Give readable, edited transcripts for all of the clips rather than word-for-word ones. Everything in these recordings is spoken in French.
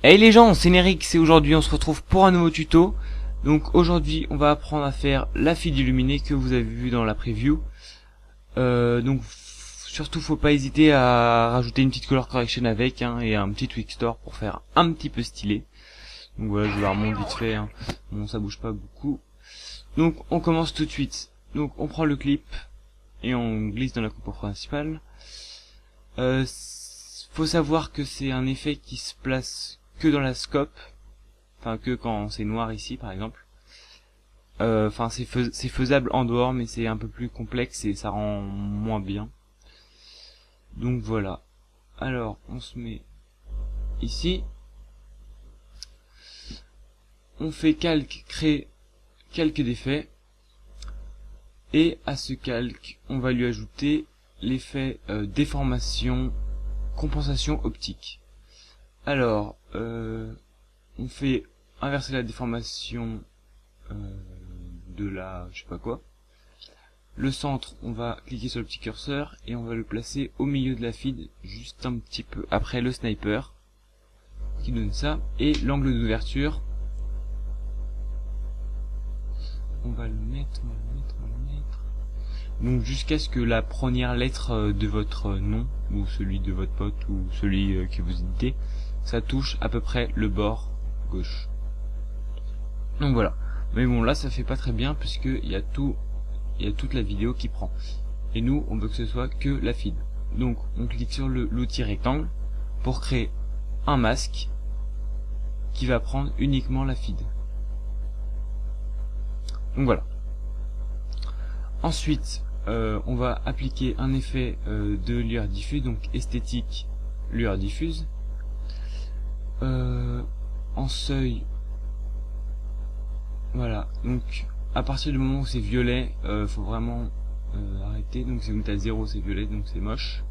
Hey les gens, c'est Nerix et aujourd'hui on se retrouve pour un nouveau tuto. Donc aujourd'hui on va apprendre à faire la feed illuminée que vous avez vu dans la preview. Surtout faut pas hésiter à rajouter une petite color correction avec et un petit tweak store pour faire un petit peu stylé. Donc voilà, je vous la remonte vite fait. Bon, ça bouge pas beaucoup. Donc on commence tout de suite. Donc on prend le clip et on glisse dans la coupe principale. Faut savoir que c'est un effet qui se place que dans la scope, enfin que quand c'est noir ici par exemple. Enfin c'est faisable en dehors, mais c'est un peu plus complexe et ça rend moins bien. Donc voilà. Alors on se met ici, on fait calque, créer calque d'effet, et à ce calque on va lui ajouter l'effet déformation, compensation optique. Alors on fait inverser la déformation de la je sais pas quoi. Le centre, on va cliquer sur le petit curseur et on va le placer au milieu de la feed, juste un petit peu après le sniper qui donne ça, et l'angle d'ouverture on va le mettre, donc jusqu'à ce que la première lettre de votre nom ou celui de votre pote ou celui que vous éditez, ça touche à peu près le bord gauche. Donc voilà. Mais bon, là ça fait pas très bien puisque il y a toute la vidéo qui prend. Et nous on veut que ce soit que la feed. Donc on clique sur l'outil rectangle pour créer un masque qui va prendre uniquement la feed. Donc voilà. Ensuite on va appliquer un effet de lueur diffuse, donc esthétique lueur diffuse. En seuil, voilà, donc à partir du moment où c'est violet, faut vraiment arrêter. Donc si vous mettez à 0 c'est violet, donc c'est moche,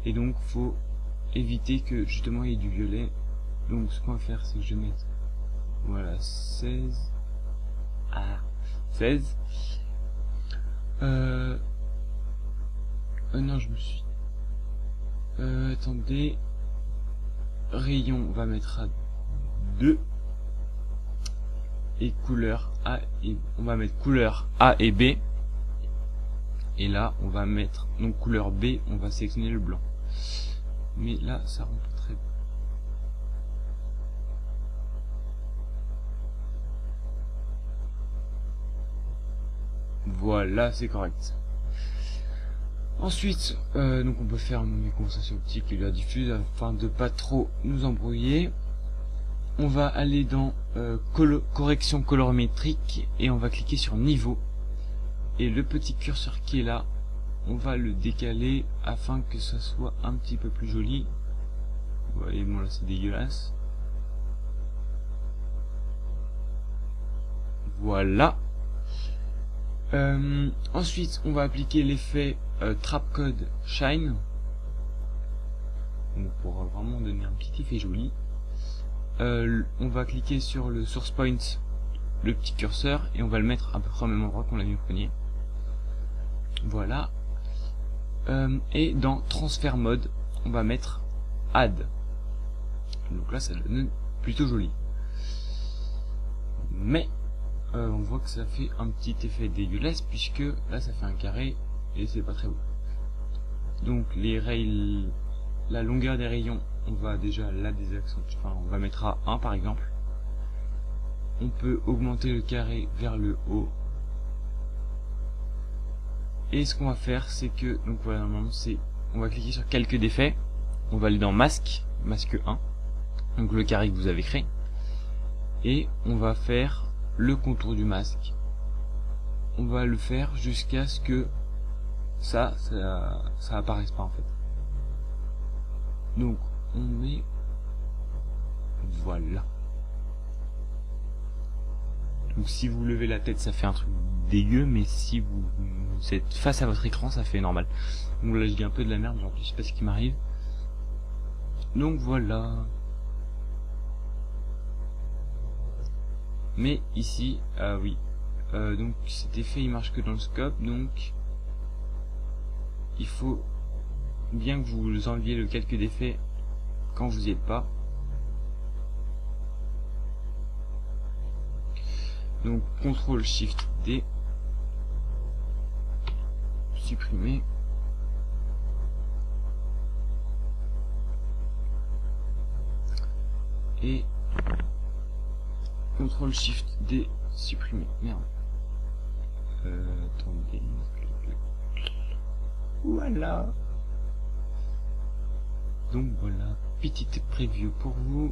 et donc faut éviter que justement il y ait du violet. Donc ce qu'on va faire, c'est que je vais mettre, voilà, 16. Non, je me suis attendez, rayon on va mettre à 2, et couleur A et on va mettre couleur A et B, et là on va mettre donc couleur B, on va sélectionner le blanc, mais là ça rend pas très bien. Voilà, c'est correct. Ensuite donc on peut faire mes compensations optiques et la diffuse afin de pas trop nous embrouiller. On va aller dans correction colorimétrique et on va cliquer sur niveau, et le petit curseur qui est là on va le décaler afin que ça soit un petit peu plus joli. Vous voyez, bon là c'est dégueulasse. Voilà. Ensuite on va appliquer l'effet trapcode shine, donc pour vraiment donner un petit effet joli. On va cliquer sur le source point, le petit curseur, et on va le mettre à peu près au même endroit qu'on l'a mis au premier. Voilà. Et dans transfert mode on va mettre add, donc là ça donne plutôt joli, mais on voit que ça fait un petit effet dégueulasse puisque là ça fait un carré et c'est pas très beau. Donc les rails, la longueur des rayons on va déjà la désaccentuer, enfin on va mettre à 1 par exemple. On peut augmenter le carré vers le haut, et ce qu'on va faire c'est que, donc voilà, normalement c'est, on va cliquer sur calque d'effet, on va aller dans masque 1, donc le carré que vous avez créé, et on va faire le contour du masque. On va le faire jusqu'à ce que ça apparaisse pas en fait. Donc on met, voilà. Donc si vous levez la tête ça fait un truc dégueu, mais si vous êtes face à votre écran ça fait normal. Donc là je dis un peu de la merde, genre je sais pas ce qui m'arrive. Donc voilà. Mais ici, oui, donc cet effet il marche que dans le scope, donc il faut bien que vous enleviez le calque d'effet quand vous y êtes pas. Donc CTRL SHIFT D, supprimer. Et CTRL SHIFT D, supprimer. Merde. Attendez. Voilà. Donc voilà, petite preview pour vous.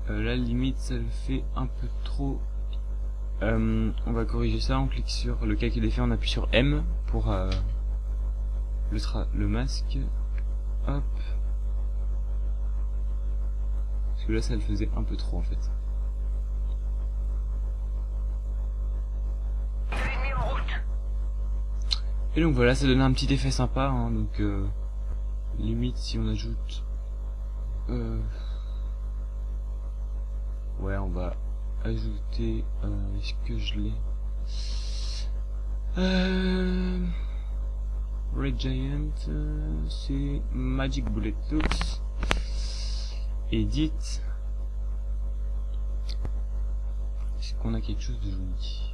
La limite, ça le fait un peu trop. On va corriger ça, on clique sur le calcul d'effet, on appuie sur M pour le masque. Hop. Parce que là, ça le faisait un peu trop en fait. Et donc voilà, ça donne un petit effet sympa, hein, donc limite si on ajoute ouais, on va ajouter est-ce que je l'ai Red Giant, c'est Magic Bullet Tools, Edit. Est-ce qu'on a quelque chose de joli?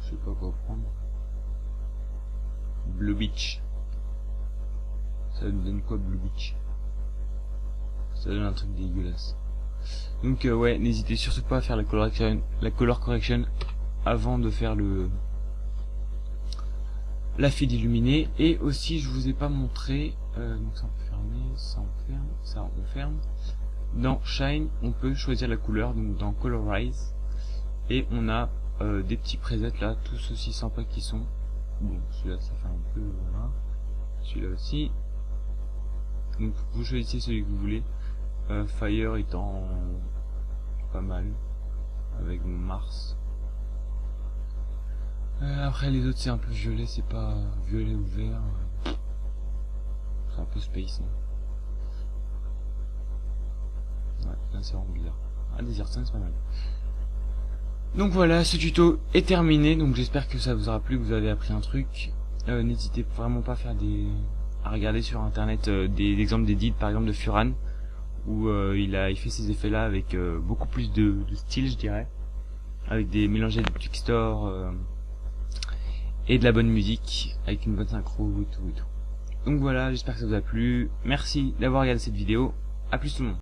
Je sais pas quoi prendre. Blue Beach. Ça nous donne quoi, Blue Beach? Ça donne un truc dégueulasse. Donc ouais, n'hésitez surtout pas à faire la color correction avant de faire la fille d'illuminer. Et aussi, je vous ai pas montré, donc ça on peut fermer, ça on ferme, ça on ferme. Dans Shine, on peut choisir la couleur, donc dans Colorize, et on a des petits presets là, tous aussi sympas qui sont. Bon, celui-là ça fait un peu, voilà. Celui-là aussi. Donc vous choisissez celui que vous voulez. Fire étant pas mal, avec Mars. Après les autres c'est un peu violet, c'est pas violet ou vert. C'est un peu space. Hein. Ouais, là c'est vraiment bizarre. Ah, Desert Sun c'est pas mal. Donc voilà, ce tuto est terminé, donc j'espère que ça vous aura plu, que vous avez appris un truc. N'hésitez vraiment pas à regarder sur internet des exemples d'édits, par exemple de Furan, où il fait ces effets là avec beaucoup plus de style, je dirais, avec des mélangés de textures et de la bonne musique, avec une bonne synchro et tout. Donc voilà, j'espère que ça vous a plu. Merci d'avoir regardé cette vidéo. À plus tout le monde.